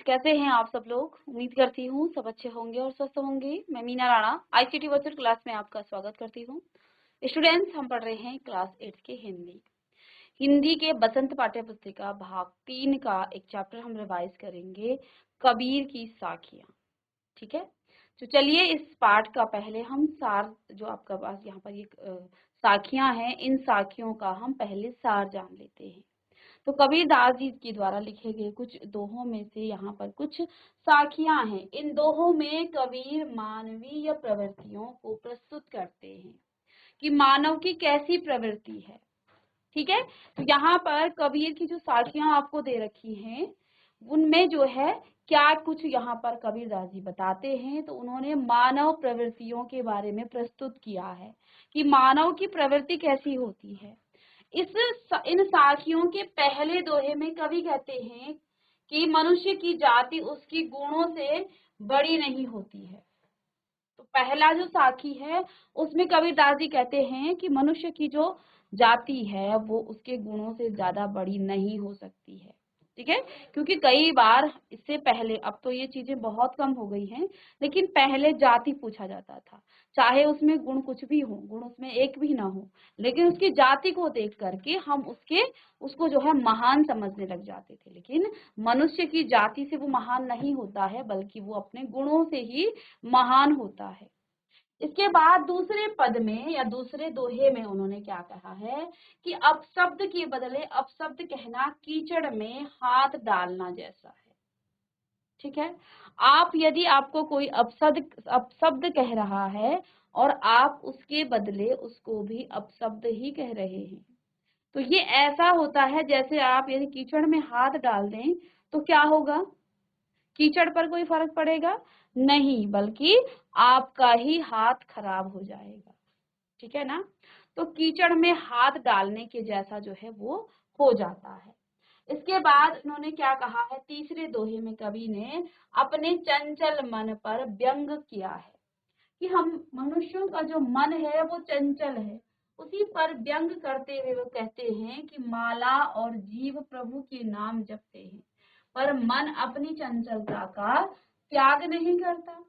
कैसे हैं आप सब लोग। उम्मीद करती हूँ सब अच्छे होंगे और स्वस्थ होंगे। मैं Meena Rana ICT virtual class में आपका स्वागत करती हूँ। स्टूडेंट्स, हम पढ़ रहे हैं क्लास 8 के हिंदी के बसंत पाठ्य पुस्तिका भाग 3 का एक चैप्टर हम रिवाइज करेंगे, कबीर की साखियां। ठीक है, तो चलिए इस पाठ का पहले हम सार, जो आपका पास यहाँ पर ये साखियां हैं, इन साखियों का हम पहले सार जान लेते हैं। तो कबीरदास जी के द्वारा लिखे गए कुछ दोहों में से यहाँ पर कुछ साखियां हैं। इन दोहों में कबीर मानवीय प्रवृत्तियों को प्रस्तुत करते हैं कि मानव की कैसी प्रवृत्ति है। ठीक है, तो यहाँ पर कबीर की जो साखियां आपको दे रखी हैं उनमें जो है क्या कुछ यहाँ पर कबीरदास जी बताते हैं। तो उन्होंने मानव प्रवृत्तियों के बारे में प्रस्तुत किया है कि मानव की प्रवृत्ति कैसी होती है। इन साखियों के पहले दोहे में कवि कहते हैं कि मनुष्य की जाति उसकी गुणों से बड़ी नहीं होती है। तो पहला जो साखी है उसमें कबीरदास जी कहते हैं कि मनुष्य की जो जाति है वो उसके गुणों से ज्यादा बड़ी नहीं हो सकती है। ठीक है, क्योंकि कई बार इससे पहले, अब तो ये चीजें बहुत कम हो गई हैं, लेकिन पहले जाति पूछा जाता था, चाहे उसमें गुण कुछ भी हो, गुण उसमें एक भी ना हो, लेकिन उसकी जाति को देख करके हम उसको जो है महान समझने लग जाते थे। लेकिन मनुष्य की जाति से वो महान नहीं होता है, बल्कि वो अपने गुणों से ही महान होता है। इसके बाद दूसरे पद में या दूसरे दोहे में उन्होंने क्या कहा है कि अपशब्द के बदले अपशब्द कहना कीचड़ में हाथ डालना जैसा है। ठीक है, यदि आपको कोई अपशब्द कह रहा है और आप उसके बदले उसको भी अपशब्द ही कह रहे हैं, तो ये ऐसा होता है जैसे आप यदि कीचड़ में हाथ डाल दें तो क्या होगा, कीचड़ पर कोई फर्क पड़ेगा नहीं, बल्कि आपका ही हाथ खराब हो जाएगा। ठीक है ना, तो कीचड़ में हाथ डालने के जैसा जो है वो हो जाता है। इसके बाद उन्होंने क्या कहा है, तीसरे दोहे में कवि ने अपने चंचल मन पर व्यंग किया है कि हम मनुष्यों का जो मन है वो चंचल है, उसी पर व्यंग करते हुए वो कहते हैं कि माला और जीव प्रभु के नाम जपते हैं, पर मन अपनी चंचलता का त्याग नहीं करता।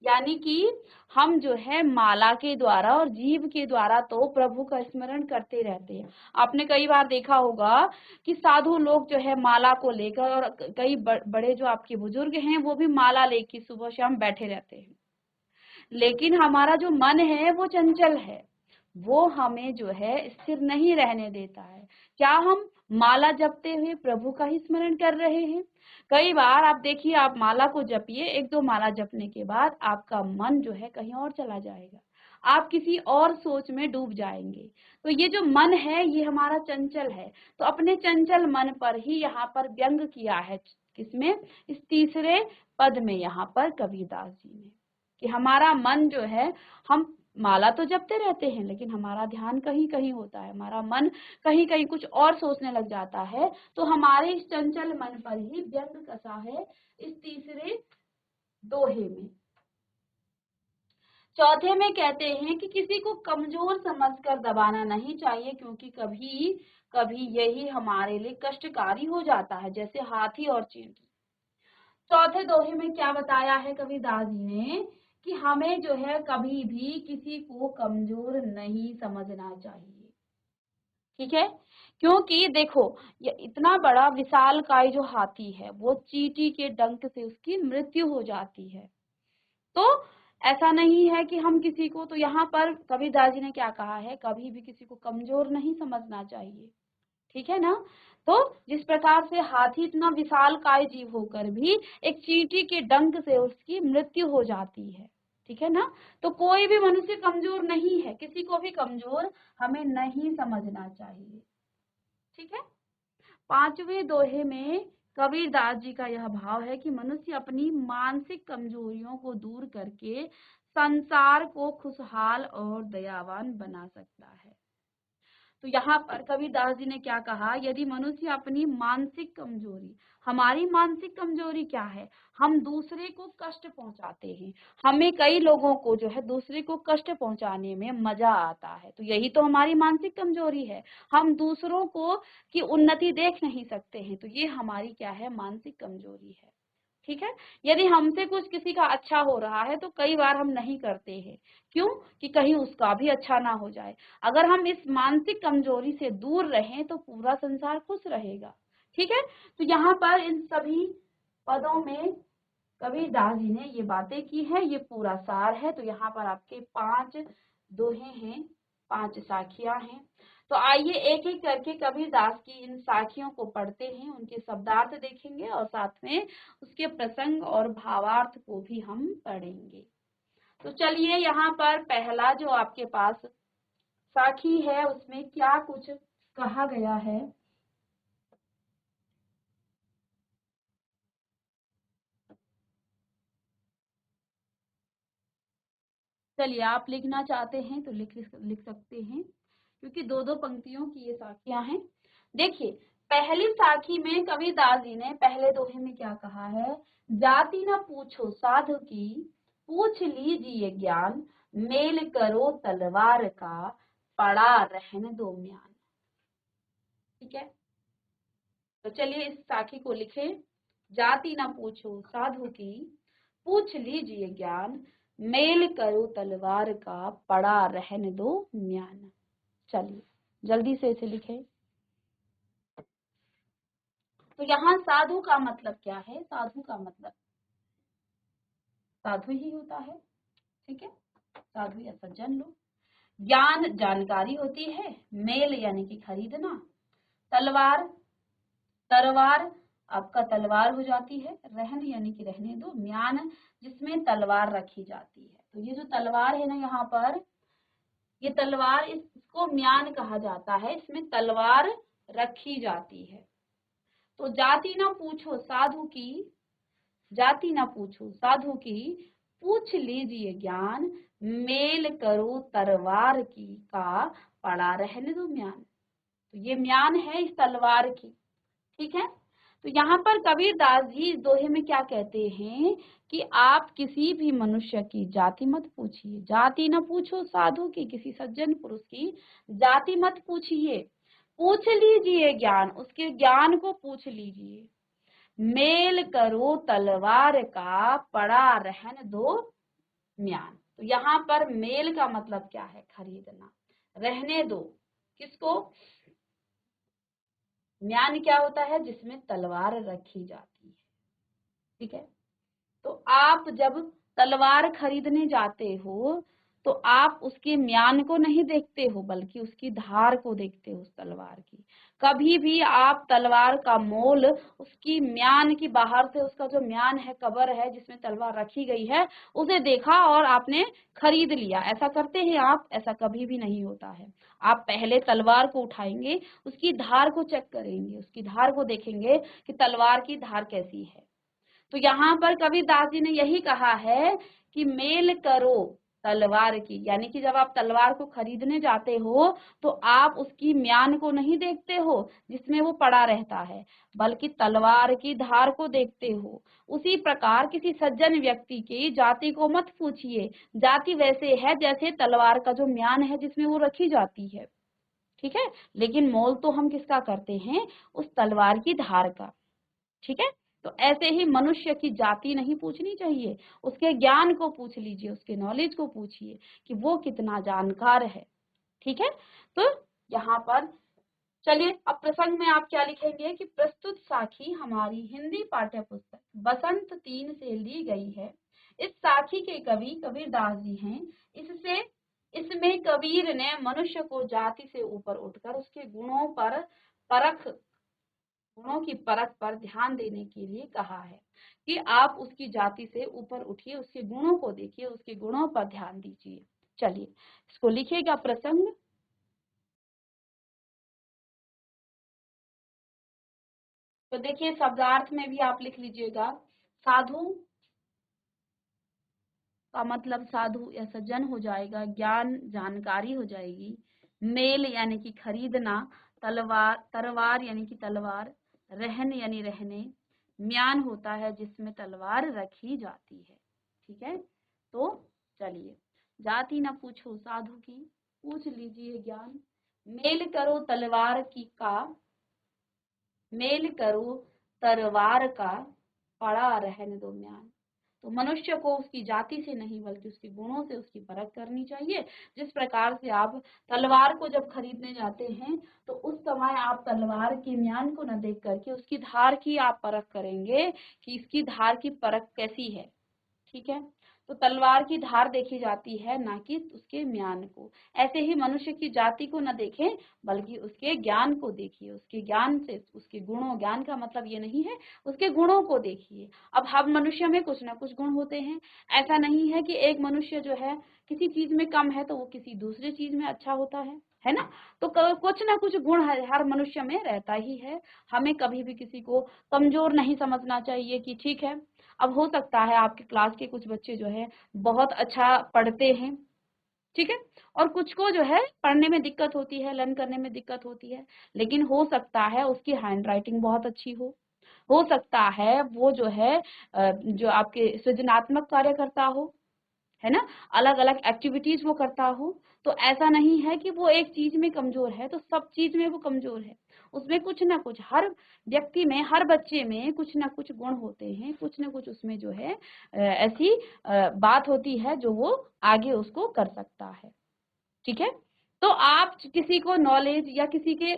यानी कि हम जो है माला के द्वारा और जीव के द्वारा तो प्रभु का स्मरण करते रहते हैं। आपने कई बार देखा होगा कि साधु लोग जो है माला को लेकर, और कई बड़े जो आपके बुजुर्ग हैं वो भी माला लेकर सुबह शाम बैठे रहते हैं, लेकिन हमारा जो मन है वो चंचल है, वो हमें जो है स्थिर नहीं रहने देता है। क्या हम माला जपते हुए प्रभु का ही स्मरण कर रहे हैं? कई बार आप देखिए, आप माला को जपिए, एक दो माला जपने के बाद आपका मन जो है कहीं और चला जाएगा, आप किसी और सोच में डूब जाएंगे। तो ये जो मन है ये हमारा चंचल है। तो अपने चंचल मन पर ही यहाँ पर व्यंग किया है, किसमें, इस तीसरे पद में यहाँ पर कबीरदास जी ने, कि हमारा मन जो है, हम माला तो जपते रहते हैं लेकिन हमारा ध्यान कहीं कहीं होता है, हमारा मन कहीं कहीं कुछ और सोचने लग जाता है। तो हमारे इस चंचल मन पर ही व्यंग कसा है इस तीसरे दोहे में। चौथे में कहते हैं कि किसी को कमजोर समझकर दबाना नहीं चाहिए, क्योंकि कभी कभी यही हमारे लिए कष्टकारी हो जाता है, जैसे हाथी और चींटी। चौथे दोहे में क्या बताया है कबीरदास जी ने कि हमें जो है कभी भी किसी को कमजोर नहीं समझना चाहिए। ठीक है, क्योंकि देखो ये इतना बड़ा विशालकाय जो हाथी है वो चींटी के डंक से उसकी मृत्यु हो जाती है। तो ऐसा नहीं है कि हम किसी को, तो यहाँ पर कबीरदास जी ने क्या कहा है, कभी भी किसी को कमजोर नहीं समझना चाहिए। ठीक है ना, तो जिस प्रकार से हाथी इतना विशालकाय जीव होकर भी एक चींटी के डंक से उसकी मृत्यु हो जाती है। ठीक है ना, तो कोई भी मनुष्य कमजोर नहीं है, किसी को भी कमजोर हमें नहीं समझना चाहिए। ठीक है, पांचवें दोहे में कबीरदास जी का यह भाव है कि मनुष्य अपनी मानसिक कमजोरियों को दूर करके संसार को खुशहाल और दयावान बना सकता है। तो यहाँ पर कबीरदास जी ने क्या कहा, यदि मनुष्य अपनी मानसिक कमजोरी, हमारी मानसिक कमजोरी क्या है, हम दूसरे को कष्ट पहुंचाते हैं, हमें कई लोगों को जो है दूसरे को कष्ट पहुंचाने में मजा आता है, तो यही तो हमारी मानसिक कमजोरी है। हम दूसरों को की उन्नति देख नहीं सकते हैं, तो ये हमारी क्या है, मानसिक कमजोरी है। ठीक है। यदि हमसे कुछ किसी का अच्छा हो रहा है तो कई बार हम नहीं करते हैं, क्यों? कि कहीं उसका भी अच्छा ना हो जाए। अगर हम इस मानसिक कमजोरी से दूर रहें तो पूरा संसार खुश रहेगा। ठीक है। तो यहाँ पर इन सभी पदों में कबीरदास जी ने ये बातें की है, ये पूरा सार है। तो यहाँ पर आपके 5 दोहे हैं, 5 साखियां हैं। तो आइए एक एक करके कबीरदास की इन साखियों को पढ़ते हैं, उनके शब्दार्थ देखेंगे और साथ में उसके प्रसंग और भावार्थ को भी हम पढ़ेंगे। तो चलिए, यहाँ पर पहला जो आपके पास साखी है उसमें क्या कुछ कहा गया है। चलिए, आप लिखना चाहते हैं तो लिख सकते हैं, क्योंकि दो दो पंक्तियों की ये साखियां हैं। देखिए, पहली साखी में कबीरदास जी ने पहले दोहे में क्या कहा है? जाति न पूछो साधु की, पूछ लीजिए ज्ञान, मेल करो तलवार का, पड़ा रहने दो म्यान। ठीक है। तो चलिए इस साखी को लिखे। जाति न पूछो साधु की, पूछ लीजिए ज्ञान, मेल करो तलवार का, पड़ा रहने दो म्यान। चलिए जल्दी से इसे लिखे। तो यहाँ साधु का मतलब क्या है? साधु का मतलब साधु ही होता है। ठीक है, साधु या सज्जन लोग। ज्ञान जानकारी होती है, मेल यानी कि खरीदना, तलवार तरवार आपका तलवार हो जाती है, रहन यानी कि रहने दो, म्यान जिसमें तलवार रखी जाती है। तो ये जो तलवार है ना यहाँ पर, ये तलवार, इसको म्यान कहा जाता है, इसमें तलवार रखी जाती है। तो जाति ना पूछो साधु की, जाति ना पूछो साधु की, पूछ लीजिए ज्ञान, मेल करो तरवार की का, पड़ा रहने दो म्यान। तो ये म्यान है इस तलवार की। ठीक है। तो यहाँ पर कबीरदास जी इस दोहे में क्या कहते हैं कि आप किसी भी मनुष्य की जाति मत पूछिए। जाति न पूछो साधु की, किसी सज्जन पुरुष की जाति मत पूछिए, पूछ लीजिए ज्ञान, उसके ज्ञान को पूछ लीजिए। मेल करो तलवार का, पड़ा रहन दो म्यान। तो यहाँ पर मेल का मतलब क्या है? खरीदना। रहने दो किसको? म्यान क्या होता है? जिसमें तलवार रखी जाती है। ठीक है। तो आप जब तलवार खरीदने जाते हो तो आप उसके म्यान को नहीं देखते हो, बल्कि उसकी धार को देखते हो, उस तलवार की। कभी भी आप तलवार का मोल उसकी म्यान की, बाहर से उसका जो म्यान है, कबर है जिसमें तलवार रखी गई है, उसे देखा और आपने खरीद लिया, ऐसा करते हैं आप? ऐसा कभी भी नहीं होता है। आप पहले तलवार को उठाएंगे, उसकी धार को चेक करेंगे, उसकी धार को देखेंगे कि तलवार की धार कैसी है। तो यहाँ पर कबीरदास जी ने यही कहा है कि मेल करो तलवार की, यानी कि जब आप तलवार को खरीदने जाते हो तो आप उसकी म्यान को नहीं देखते हो जिसमें वो पड़ा रहता है, बल्कि तलवार की धार को देखते हो। उसी प्रकार किसी सज्जन व्यक्ति की जाति को मत पूछिए। जाति वैसे है जैसे तलवार का जो म्यान है जिसमें वो रखी जाती है। ठीक है। लेकिन मोल तो हम किसका करते हैं? उस तलवार की धार का। ठीक है। तो ऐसे ही मनुष्य की जाति नहीं पूछनी चाहिए, उसके ज्ञान को पूछ लीजिए, उसके नॉलेज को पूछिए कि वो कितना जानकार है। ठीक है। तो यहाँ पर चलिए, अब प्रसंग में आप क्या लिखेंगे कि प्रस्तुत साखी हमारी हिंदी पाठ्य पुस्तक बसंत 3 से ली गई है। इस साखी के कवि कबीरदास जी हैं। इससे इसमें कबीर ने मनुष्य को जाति से ऊपर उठकर उसके गुणों की परख पर ध्यान देने के लिए कहा है कि आप उसकी जाति से ऊपर उठिए, उसके गुणों को देखिए, उसके गुणों पर ध्यान दीजिए। चलिए इसको लिखिएगा प्रसंग। तो देखिए, शब्दार्थ में भी आप लिख लीजिएगा। साधु का मतलब साधु या सज्जन हो जाएगा, ज्ञान जानकारी हो जाएगी, मेल यानी कि खरीदना, तलवार तरवार यानी कि तलवार, रहन यानी रहने, म्यान होता है जिसमें तलवार रखी जाती है। ठीक है। तो चलिए, जाति न पूछो साधु की, पूछ लीजिए ज्ञान, मेल करो तलवार की का, मेल करो तरवार का, पड़ा रहने दो म्यान। तो मनुष्य को उसकी जाति से नहीं बल्कि उसके गुणों से उसकी परख करनी चाहिए। जिस प्रकार से आप तलवार को जब खरीदने जाते हैं तो उस समय आप तलवार के म्यान को न देख करके उसकी धार की आप परख करेंगे कि इसकी धार की परख कैसी है। ठीक है, तो तलवार की धार देखी जाती है ना कि उसके म्यान को। ऐसे ही मनुष्य की जाति को न देखें बल्कि उसके ज्ञान को देखिए, उसके ज्ञान से उसके गुणों, ज्ञान का मतलब ये नहीं है, उसके गुणों को देखिए। अब हर मनुष्य में कुछ ना कुछ गुण होते हैं। ऐसा नहीं है कि एक मनुष्य जो है किसी चीज में कम है तो वो किसी दूसरी चीज में अच्छा होता है ना। तो कुछ ना कुछ गुण हर मनुष्य में रहता ही है। हमें कभी भी किसी को कमजोर नहीं समझना चाहिए कि ठीक है, अब हो सकता है आपके क्लास के कुछ बच्चे जो है बहुत अच्छा पढ़ते हैं, ठीक है, और कुछ को जो है पढ़ने में दिक्कत होती है, लर्न करने में दिक्कत होती है, लेकिन हो सकता है उसकी हैंड राइटिंग बहुत अच्छी हो सकता है वो जो है जो आपके सृजनात्मक कार्य करता हो, है ना, अलग अलग एक्टिविटीज वो करता हो। तो ऐसा नहीं है कि वो एक चीज में कमजोर है तो सब चीज में वो कमजोर है। उसमें कुछ ना कुछ, हर व्यक्ति में, हर बच्चे में कुछ ना कुछ गुण होते हैं, कुछ ना कुछ उसमें जो है ऐसी बात होती है जो वो आगे उसको कर सकता है। ठीक है, तो आप किसी को नॉलेज या किसी के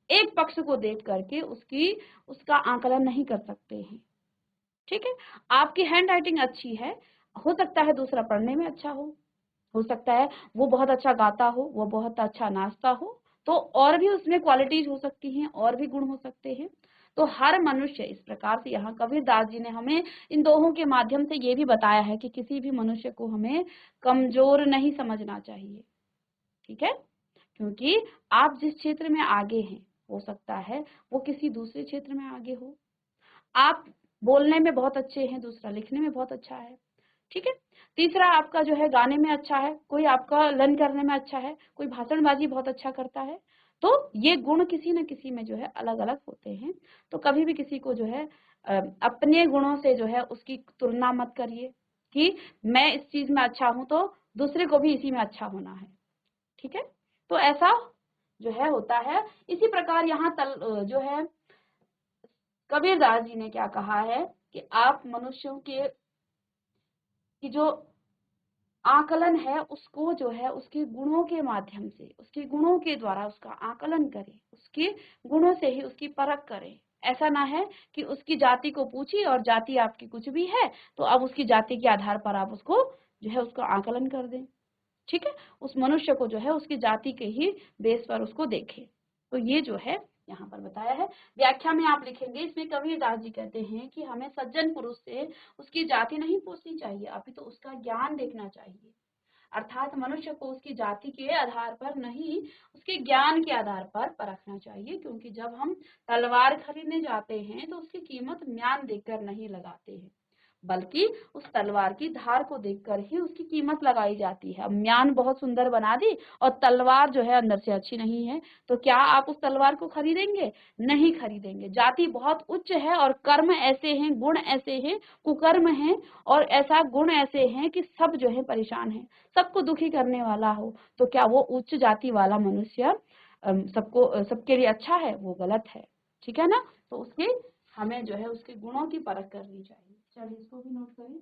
एक पक्ष को देख करके उसका आकलन नहीं कर सकते हैं। ठीक है, आपकी हैंड राइटिंग अच्छी है, हो सकता है दूसरा पढ़ने में अच्छा हो सकता है वो बहुत अच्छा गाता हो, वो बहुत अच्छा नाचता हो, तो और भी उसमें क्वालिटीज हो सकती हैं, और भी गुण हो सकते हैं। तो हर मनुष्य, इस प्रकार से यहाँ कबीरदास जी ने हमें इन दोहों के माध्यम से ये भी बताया है कि किसी भी मनुष्य को हमें कमजोर नहीं समझना चाहिए। ठीक है, क्योंकि आप जिस क्षेत्र में आगे हैं हो सकता है वो किसी दूसरे क्षेत्र में आगे हो। आप बोलने में बहुत अच्छे हैं, दूसरा लिखने में बहुत अच्छा है। ठीक है, तीसरा आपका जो है गाने में अच्छा है, कोई आपका लर्न करने में अच्छा है, कोई भाषणबाजी बहुत अच्छा करता है। तो ये गुण किसी न किसी में जो है अलग अलग होते हैं। तो कभी भी किसी को जो है अपने गुणों से जो है उसकी तुलना मत करिए कि मैं इस चीज में अच्छा हूं तो दूसरे को भी इसी में अच्छा होना है। ठीक है, तो ऐसा जो है होता है। इसी प्रकार यहाँ जो है कबीरदास जी ने क्या कहा है कि आप मनुष्यों के की जो आकलन है उसको जो है उसके गुणों के माध्यम से, उसके गुणों के द्वारा उसका आकलन करें, उसके गुणों से ही उसकी परख करें। ऐसा ना है कि उसकी जाति को पूछी और जाति आपकी कुछ भी है तो अब उसकी जाति के आधार पर आप उसको जो है उसका आकलन कर दें। ठीक है, उस मनुष्य को जो है उसकी जाति के ही बेस पर उसको देखें। तो ये जो है यहाँ पर बताया है। व्याख्या में आप लिखेंगे, इसमें कबीरदास जी कहते हैं कि हमें सज्जन पुरुष से उसकी जाति नहीं पूछनी चाहिए, अभी तो उसका ज्ञान देखना चाहिए। अर्थात मनुष्य को उसकी जाति के आधार पर नहीं, उसके ज्ञान के आधार पर परखना चाहिए। क्योंकि जब हम तलवार खरीदने जाते हैं तो उसकी कीमत म्यान देखकर नहीं लगाते हैं, बल्कि उस तलवार की धार को देखकर ही उसकी कीमत लगाई जाती है। अब म्यान बहुत सुंदर बना दी और तलवार जो है अंदर से अच्छी नहीं है तो क्या आप उस तलवार को खरीदेंगे? नहीं खरीदेंगे। जाति बहुत उच्च है और कर्म ऐसे हैं, गुण ऐसे हैं, कुकर्म हैं और ऐसा गुण ऐसे हैं कि सब जो है परेशान है, सबको दुखी करने वाला हो, तो क्या वो उच्च जाति वाला मनुष्य सबको सबके लिए अच्छा है? वो गलत है। ठीक है ना, तो उसके हमें जो है उसके गुणों की परख करनी चाहिए। चलिए इसको भी नोट करें।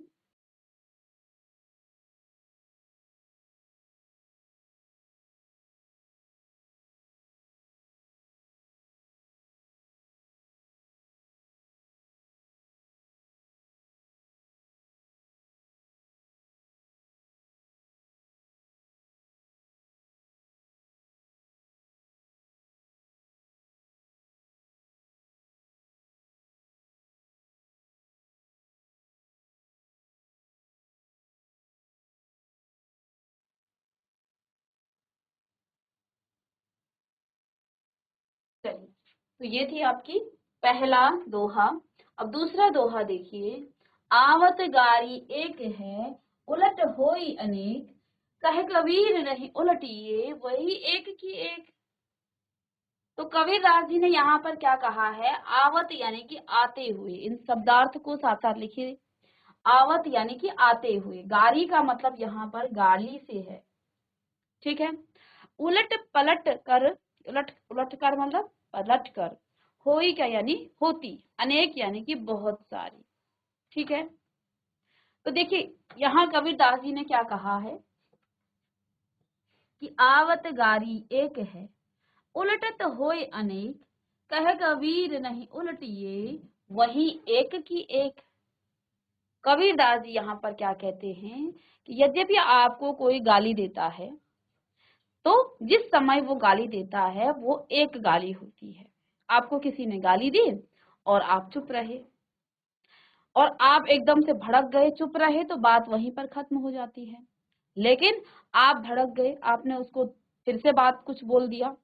चलिए, तो ये थी आपकी पहला दोहा। अब दूसरा दोहा देखिए। आवत गारी एक है, उलट होई अनेक, कहे कबीर नहीं उलटिए, वही एक की एक। तो कबीरदास जी ने यहाँ पर क्या कहा है? आवत यानी कि आते हुए, इन शब्दार्थ को साथ साथ लिखिए। आवत यानी कि आते हुए, गारी का मतलब यहाँ पर गाली से है। ठीक है, उलट पलट कर, उलट उलट कर मतलब पलट कर, होई क्या यानी होती, अनेक यानी कि बहुत सारी। ठीक है। तो देखिए यहाँ कबीरदास जी ने क्या कहा है कि आवत गारी एक है, उलटत होय अनेक, कह कबीर नहीं उलटिए, वही एक की एक। कबीरदास जी यहाँ पर क्या कहते हैं कि यद्यपि आपको कोई गाली देता है तो जिस समय वो गाली देता है वो एक गाली होती है। आपको किसी ने गाली दी और आप चुप रहे और आप एकदम से भड़क गए, चुप रहे, तो बात वहीं पर खत्म हो जाती है। लेकिन आप भड़क गए, आपने उसको फिर से बात कुछ बोल दिया,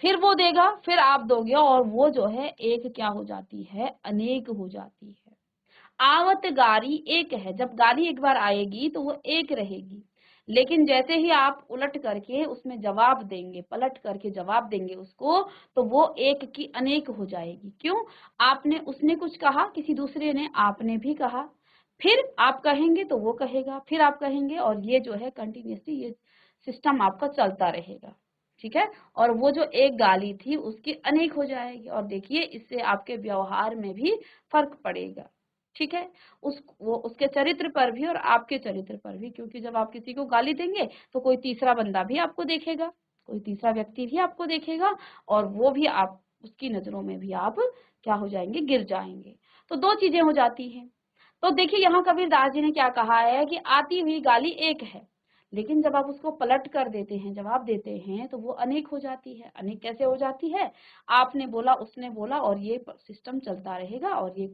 फिर वो देगा, फिर आप दोगे, और वो जो है एक क्या हो जाती है, अनेक हो जाती है। आवत गारी एक है, जब गाली एक बार आएगी तो वो एक रहेगी, लेकिन जैसे ही आप उलट करके उसमें जवाब देंगे, पलट करके जवाब देंगे उसको, तो वो एक की अनेक हो जाएगी। क्यों? आपने, उसने कुछ कहा, किसी दूसरे ने, आपने भी कहा, फिर आप कहेंगे तो वो कहेगा, फिर आप कहेंगे, और ये जो है कंटिन्यूसली ये सिस्टम आपका चलता रहेगा। ठीक है। और वो जो एक गाली थी उसकी अनेक हो जाएगी, और देखिए इससे आपके व्यवहार में भी फर्क पड़ेगा। ठीक है। वो उसके चरित्र पर भी और आपके चरित्र पर भी, क्योंकि जब आप किसी को गाली देंगे तो कोई तीसरा बंदा भी आपको देखेगा, कोई तीसरा व्यक्ति भी आपको देखेगा, और वो भी आप, उसकी नजरों में भी आप क्या हो जाएंगे, गिर जाएंगे। तो दो चीजें हो जाती हैं। तो देखिए यहाँ कबीरदास जी ने क्या कहा है कि आती हुई गाली एक है, लेकिन जब आप उसको पलट कर देते हैं, जवाब देते हैं, तो वो अनेक हो जाती है। अनेक कैसे हो जाती है? आपने बोला, उसने बोला, और ये सिस्टम चलता रहेगा, और ये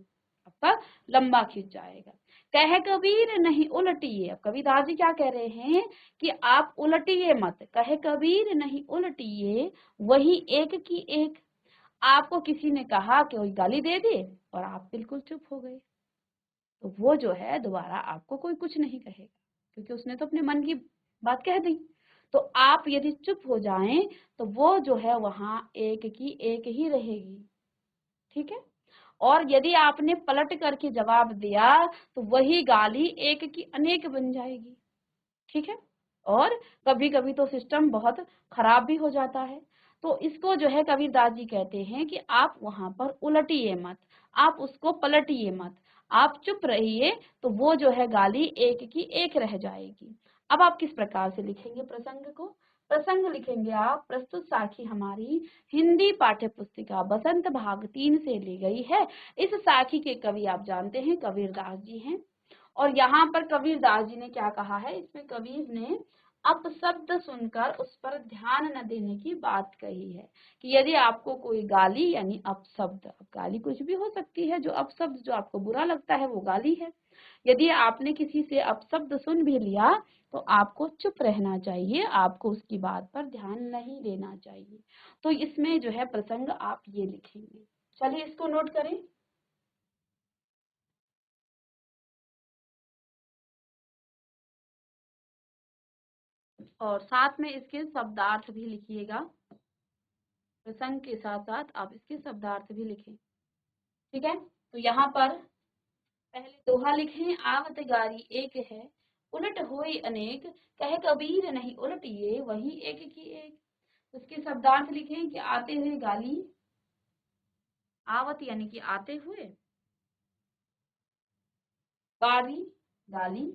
आपका लंबा खिंच जाएगा। कह कबीर नहीं उलटिए। अब कबीरदास जी क्या कह रहे हैं कि आप उलटिए मत। कहे कबीर नहीं उलटिए, वही एक की एक। आपको किसी ने कहा कि कोई गाली दे दे और आप बिल्कुल चुप हो गए, तो वो जो है दोबारा आपको कोई कुछ नहीं कहेगा, क्योंकि उसने तो अपने मन की बात कह दी। तो आप यदि चुप हो जाएं तो वो जो है वहां एक की एक ही रहेगी। ठीक है। और यदि आपने पलट करके जवाब दिया तो वही गाली एक की अनेक बन जाएगी। ठीक है। और कभी कभी तो सिस्टम बहुत खराब भी हो जाता है। तो इसको जो है कबीरदास जी कहते हैं कि आप वहां पर उलटिए मत, आप उसको पलटिए मत, आप चुप रहिए, तो वो जो है गाली एक की एक रह जाएगी। अब आप किस प्रकार से लिखेंगे प्रसंग को? प्रसंग लिखेंगे आप, प्रस्तुत साखी हमारी हिंदी पाठ्य पुस्तिका बसंत भाग 3 से ली गई है। इस साखी के कवि आप जानते हैं कबीरदास जी हैं। और यहाँ पर कबीरदास जी ने क्या कहा है, इसमें कबीर ने अपशब्द सुनकर उस पर ध्यान न देने की बात कही है, कि यदि आपको कोई गाली, यानी अपशब्द, गाली कुछ भी हो सकती है, जो अपशब्द जो आपको बुरा लगता है वो गाली है, यदि आपने किसी से अपशब्द सुन भी लिया तो आपको चुप रहना चाहिए, आपको उसकी बात पर ध्यान नहीं देना चाहिए। तो इसमें जो है प्रसंग आप ये लिखेंगे। चलिए इसको नोट करें। और साथ में इसके शब्दार्थ भी लिखिएगा, प्रसंग के साथ साथ आप इसके शब्दार्थ भी लिखें। ठीक है। तो यहाँ पर पहले दोहा लिखें, आवत गारी एक है, उलट होई अनेक, कह कबीर नहीं उलटिए, वही एक की एक। उसके शब्दार्थ लिखें कि आते हुए गाली, आवत यानी कि आते हुए, गारी गाली,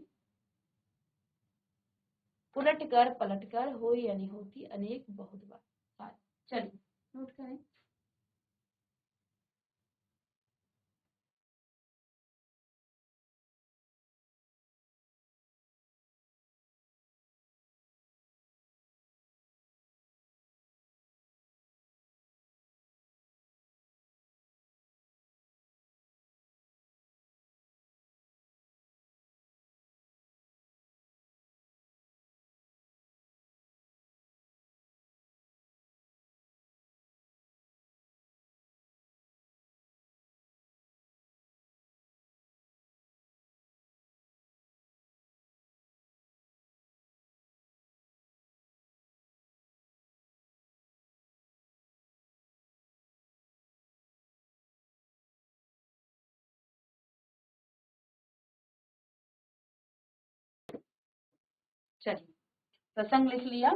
उलट कर पलट कर, होई यानी होती, अनेक बहुत बार। चलिए नोट करें। चलिए प्रसंग लिख लिया,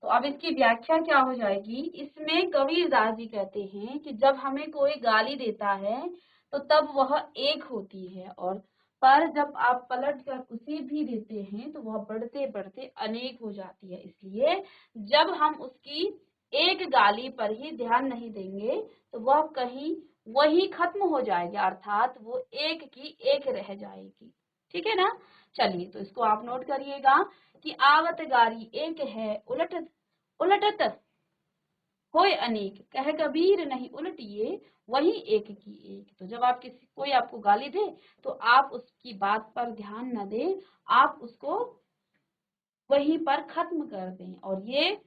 तो अब इसकी व्याख्या क्या हो जाएगी। इसमें कबीरदास जी कहते हैं कि जब हमें कोई गाली देता है तो तब वह एक होती है, और पर जब आप पलट कर उसे भी देते हैं तो वह बढ़ते बढ़ते अनेक हो जाती है। इसलिए जब हम उसकी एक गाली पर ही ध्यान नहीं देंगे तो वह कहीं वही खत्म हो जाएगी, अर्थात वो एक की एक रह जाएगी। ठीक है ना? चलिए तो इसको आप नोट करिएगा कि आवत गारी एक है, उलटत उलटत कोई अनेक, कह कबीर नहीं उलटिए वही एक की एक। तो जब आप किसी कोई आपको गाली दे तो आप उसकी बात पर ध्यान न दें, आप उसको वहीं पर खत्म कर दें, और ये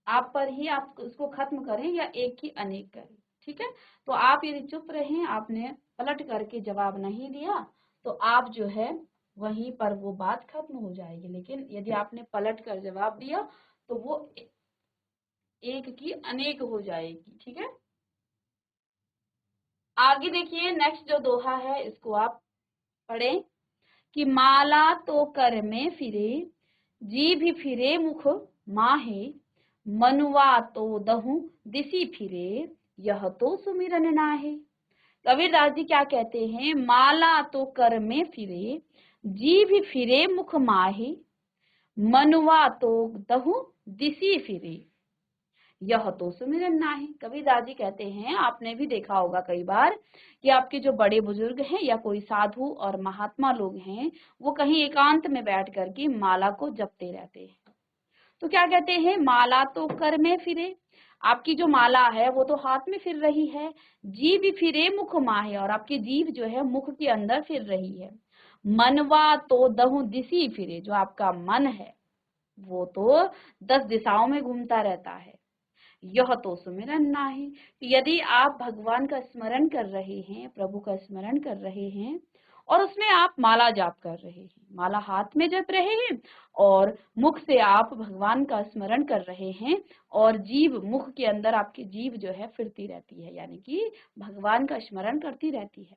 आप पर ही आप उसको खत्म करें या एक ही अनेक करें। ठीक है? तो आप यदि चुप रहें, आपने पलट करके जवाब नहीं दिया तो आप जो है वहीं पर वो बात खत्म हो जाएगी। लेकिन यदि आपने पलट कर जवाब दिया तो वो एक की अनेक हो जाएगी। ठीक है? आगे देखिए, नेक्स्ट जो दोहा है इसको आप पढ़ें कि माला तो कर में फिरे, जीभ फिरे मुख माहे, मनुआ तो दहु दिसी फिरे, यह तो सुमिरन नाहे। कबीरदास जी क्या कहते हैं? माला तो कर में फिरे, जीभ फिरे मुख माहे, मनुआ तो दहु दिसी फिरे, यह तो सुमिरन नाहि। कबीरदास जी कहते हैं, आपने भी देखा होगा कई बार कि आपके जो बड़े बुजुर्ग हैं या कोई साधु और महात्मा लोग हैं, वो कहीं एकांत में बैठ करके माला को जपते रहते हैं। तो क्या कहते हैं? माला तो कर में फिरे, आपकी जो माला है वो तो हाथ में फिर रही है, जीभ फिरे मुख माहे, और आपकी जीभ जो है मुख के अंदर फिर रही है, मनवा तो दहु दिसी फिरे, जो आपका मन है वो तो 10 दिशाओं में घूमता रहता है, यह तो सुमिरन नाहि। यदि आप भगवान का स्मरण कर रहे हैं, प्रभु का स्मरण कर रहे हैं और उसमें आप माला जाप कर रहे हैं, माला हाथ में जप रहे हैं और मुख से आप भगवान का स्मरण कर रहे हैं, और जीभ मुख के अंदर आपकी जीभ जो है फिरती रहती है, यानी कि भगवान का स्मरण करती रहती है,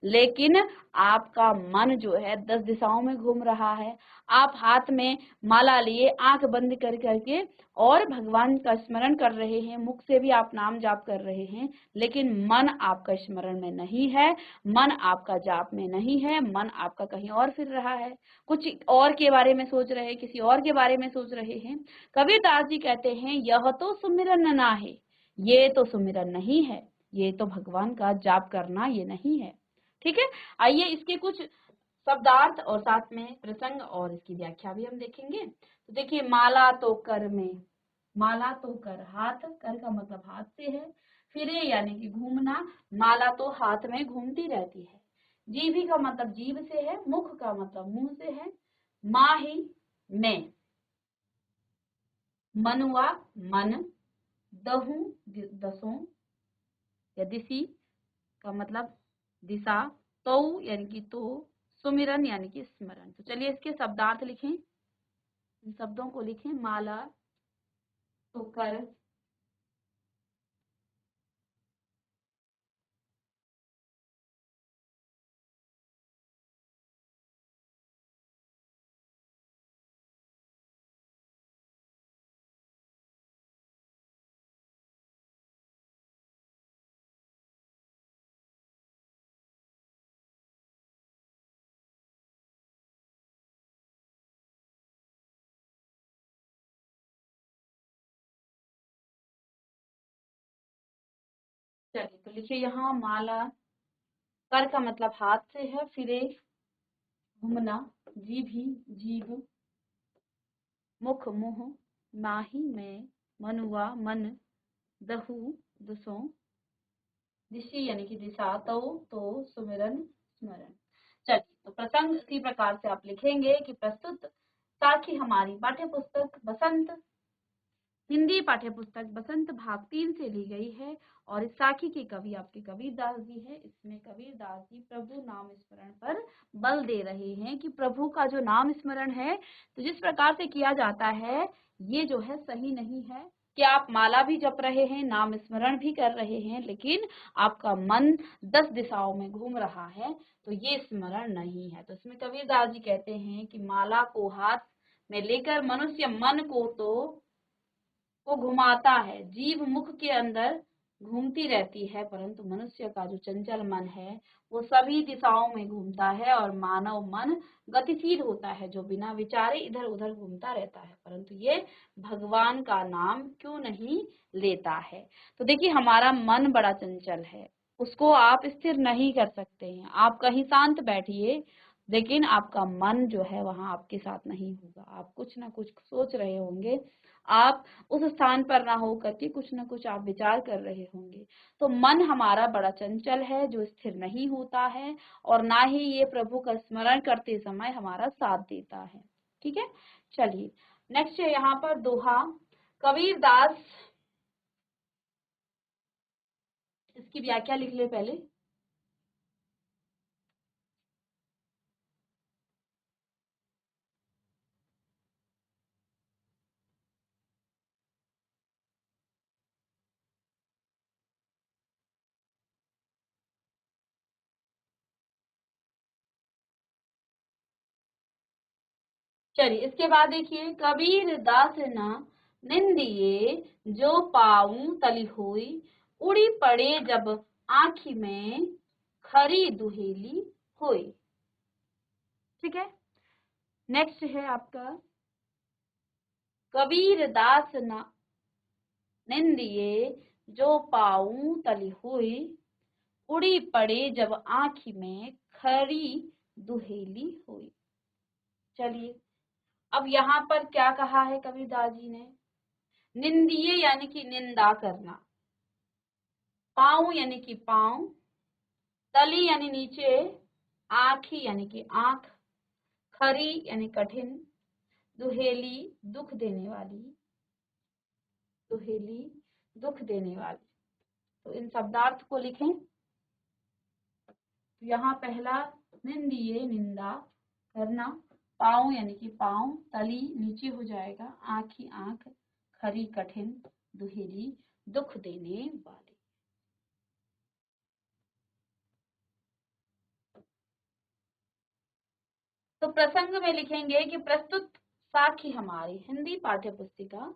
लेकिन आपका मन जो है 10 दिशाओं में घूम रहा है। आप हाथ में माला लिए आंख बंद कर करके और भगवान का स्मरण कर रहे हैं, मुख से भी आप नाम जाप कर रहे हैं, लेकिन मन आपका स्मरण में नहीं है, मन आपका जाप में नहीं है, मन आपका कहीं और फिर रहा है, कुछ और के बारे में सोच रहे हैं, किसी और के बारे में सोच रहे हैं। कबीरदास जी कहते हैं, यह तो सुमिरन ना है, ये तो सुमिरन नहीं है, ये तो भगवान का जाप करना ये नहीं है। ठीक है? आइए इसके कुछ शब्दार्थ और साथ में प्रसंग और इसकी व्याख्या भी हम देखेंगे। तो देखिए, माला तो कर में, माला तो कर, हाथ, कर का मतलब हाथ से है, फिरे यानी कि घूमना, माला तो हाथ में घूमती रहती है, जीभी का मतलब जीभ से है, मुख का मतलब मुंह से है, माही में, मनुआ मन, दहु दसों या दिसी का मतलब दिशा, तो यानी कि तो, सुमिरन यानी कि स्मरण। तो चलिए इसके शब्दार्थ लिखें, इन शब्दों को लिखें। माला तो कर, चलिए तो लिखिए यहाँ माला, कर का मतलब हाथ से है, फिरे घूमना, जीभी जीभ, मुख मुंह, माही में, मनुआ मन, दहु दसों, दिशि यानी कि दिशा, तो सुमिरन स्मरण। चलिए तो प्रसंग इसी प्रकार से आप लिखेंगे कि प्रस्तुत साखी हमारी पाठ्य पुस्तक बसंत, हिंदी पाठ्य पुस्तक बसंत भाग 3 से ली गई है, और इस साखी के कवि आपके कबीरदास जी है। इसमें कबीरदास जी प्रभु नाम स्मरण पर बल दे रहे हैं कि प्रभु का जो नाम स्मरण है तो जिस प्रकार से किया जाता है ये जो है सही नहीं है, कि आप माला भी जप रहे हैं, नाम स्मरण भी कर रहे हैं, लेकिन आपका मन 10 दिशाओं में घूम रहा है, तो ये स्मरण नहीं है। तो इसमें कबीरदास जी कहते हैं कि माला को हाथ में लेकर मनुष्य मन को घुमाता है, जीव मुख के अंदर घूमती रहती है, परंतु मनुष्य का जो चंचल मन है वो सभी दिशाओं में घूमता है और मानव मन गतिशील होता है जो बिना विचारे इधर उधर घूमता रहता है, परंतु ये भगवान का नाम क्यों नहीं लेता है। तो देखिए हमारा मन बड़ा चंचल है, उसको आप स्थिर नहीं कर सकते हैं। आप कहीं शांत बैठिए लेकिन आपका मन जो है वहां आपके साथ नहीं होगा, आप कुछ ना कुछ सोच रहे होंगे, आप उस स्थान पर ना हो करके कुछ ना कुछ आप विचार कर रहे होंगे। तो मन हमारा बड़ा चंचल है जो स्थिर नहीं होता है और ना ही ये प्रभु का स्मरण करते समय हमारा साथ देता है। ठीक है, चलिए नेक्स्ट है यहाँ पर दोहा। कबीर दास, इसकी व्याख्या लिख ले पहले। चलिए इसके बाद देखिए, कबीर दास ना निंदिए जो पाऊं तली हुई, उड़ी पड़े जब आँखी में खरी दुहेली हुई। ठीक है, नेक्स्ट है आपका, कबीर दास ना निंदिए जो पाऊं तली हुई, उड़ी पड़े जब आँखी में खरी दुहेली हुई। चलिए अब यहाँ पर क्या कहा है कबीरदास जी ने, निंदिए यानी कि निंदा करना, पाँव यानी कि पाँव, तली यानी नीचे, आँखी यानी कि आँख, खरी यानी कठिन, दुहेली दुख देने वाली, दुहेली दुख देने वाली। तो इन शब्दार्थ को लिखें। यहाँ पहला, निंदिए निंदा करना, पाँव यानी कि पाँव, तली नीचे हो जाएगा, आँखी आँख, खरी कठिन, दुहेली दुख देने वाली। तो प्रसंग में लिखेंगे कि प्रस्तुत साखी हमारी हिंदी पाठ्य पुस्तिका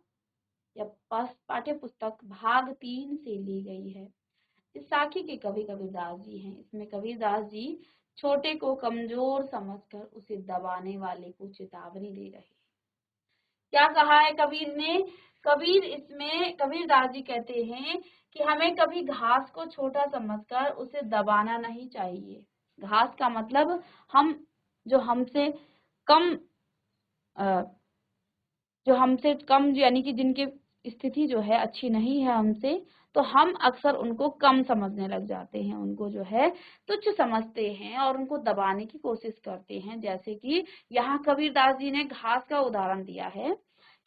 या पाठ्य पुस्तक भाग 3 से ली गई है। इस साखी के कवि कबीरदास जी हैं। इसमें कबीरदास जी छोटे को कमजोर समझकर उसे दबाने वाले को चेतावनी दे रहे हैं। क्या कहा है कबीर ने, कबीर इसमें कबीरदास जी कहते हैं कि हमें कभी घास को छोटा समझकर उसे दबाना नहीं चाहिए। घास का मतलब हम जो हमसे कम जो हमसे कम यानी कि जिनकी स्थिति जो है अच्छी नहीं है हमसे, तो हम अक्सर उनको कम समझने लग जाते हैं, उनको जो है तुच्छ समझते हैं और उनको दबाने की कोशिश करते हैं। जैसे कि यहाँ कबीरदास जी ने घास का उदाहरण दिया है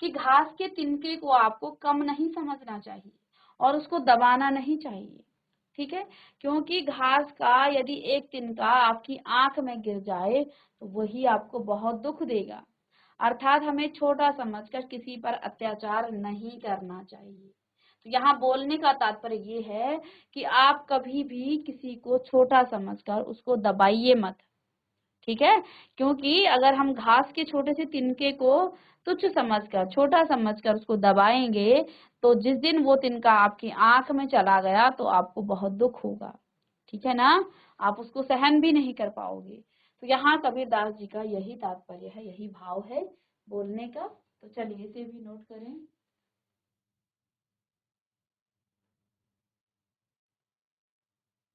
कि घास के तिनके को आपको कम नहीं समझना चाहिए और उसको दबाना नहीं चाहिए। ठीक है, क्योंकि घास का यदि एक तिनका आपकी आंख में गिर जाए तो वही आपको बहुत दुख देगा। अर्थात हमें छोटा समझकर किसी पर अत्याचार नहीं करना चाहिए। तो यहाँ बोलने का तात्पर्य ये है कि आप कभी भी किसी को छोटा समझकर उसको दबाइए मत। ठीक है, क्योंकि अगर हम घास के छोटे से तिनके को तुच्छ समझकर, छोटा समझकर उसको दबाएंगे तो जिस दिन वो तिनका आपकी आंख में चला गया तो आपको बहुत दुख होगा। ठीक है ना, आप उसको सहन भी नहीं कर पाओगे। तो यहाँ कबीरदास जी का यही तात्पर्य है, यही भाव है बोलने का। तो चलिए इसे भी नोट करें।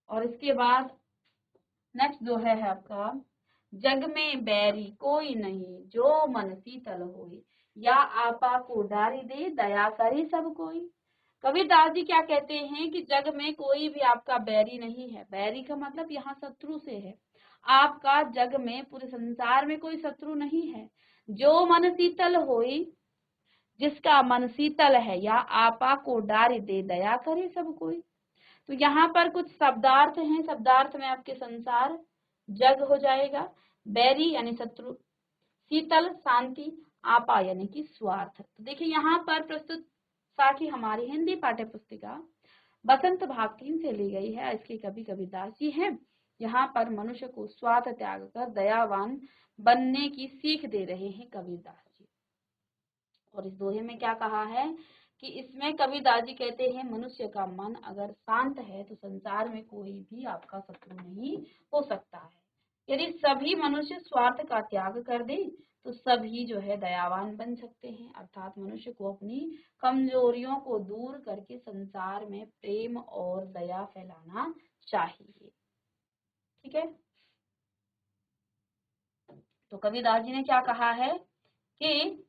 और इसके बाद नेक्स्ट जो है आपका, जग में बैरी कोई नहीं जो मन शीतल होए, या आपा को डारी दे दया करे सब कोई। कबीरदास जी क्या कहते हैं कि जग में कोई भी आपका बैरी नहीं है। बैरी का मतलब यहाँ शत्रु से है। आपका जग में, पूरे संसार में कोई शत्रु नहीं है। जो मन शीतल होई, जिसका मन शीतल है, या आपा को डारी दे दया करे सब कोई। तो यहाँ पर कुछ शब्दार्थ हैं, शब्दार्थ में आपके संसार, जग हो जाएगा, बैरी यानी शत्रु, शीतल शांति, आपा यानी कि स्वार्थ। तो देखिए यहाँ पर प्रस्तुत साखी हमारी हिंदी पाठ्य पुस्तिका बसंत भाग 3 से ली गई है। इसके कवि कबीरदास जी हैं। यहाँ पर मनुष्य को स्वार्थ त्याग कर दयावान बनने की सीख दे रहे हैं कबीरदास जी। और इस दोहे में क्या कहा है कि इसमें कबीरदास जी कहते हैं मनुष्य का मन अगर शांत है तो संसार में कोई भी आपका शत्रु नहीं हो सकता है। यदि सभी मनुष्य स्वार्थ का त्याग कर दें तो सभी जो है दयावान बन सकते हैं, अर्थात मनुष्य को अपनी कमजोरियों को दूर करके संसार में प्रेम और दया फैलाना चाहिए। ठीक है, तो कबीरदास जी ने क्या कहा है कि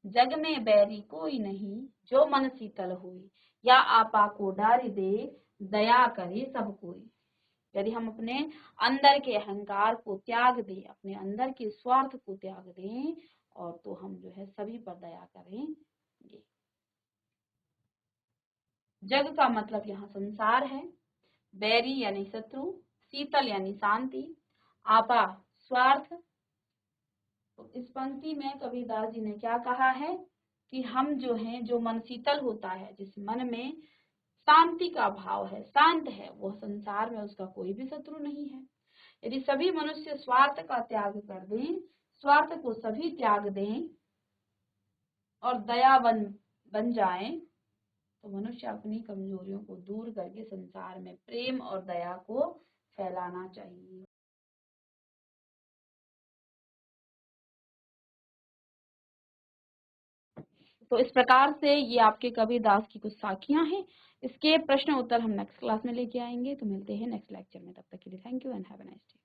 जग में बैरी कोई नहीं जो मन शीतल हुई, या आपा को डारी दे दया करे सब कोई। यदि हम अपने अंदर के अहंकार को त्याग दें, अपने अंदर के स्वार्थ को त्याग दें, और तो हम जो है सभी पर दया करेंगे। जग का मतलब यहाँ संसार है, बैरी यानी शत्रु, शीतल यानी शांति, आपा स्वार्थ। तो इस पंक्ति में कबीरदास जी ने क्या कहा है कि हम जो हैं, जो मन शीतल होता है, जिस मन में शांति का भाव है, शांत है, वो संसार में उसका कोई भी शत्रु नहीं है। यदि सभी मनुष्य स्वार्थ का त्याग कर दें, स्वार्थ को सभी त्याग दें और दयावान बन जाएं, तो मनुष्य अपनी कमजोरियों को दूर करके संसार में प्रेम और दया को फैलाना चाहिए। तो इस प्रकार से ये आपके कबीरदास की कुछ साखियां हैं। इसके प्रश्न उत्तर हम नेक्स्ट क्लास में लेके आएंगे। तो मिलते हैं नेक्स्ट लेक्चर में, तब तक के लिए thank you and have a nice day.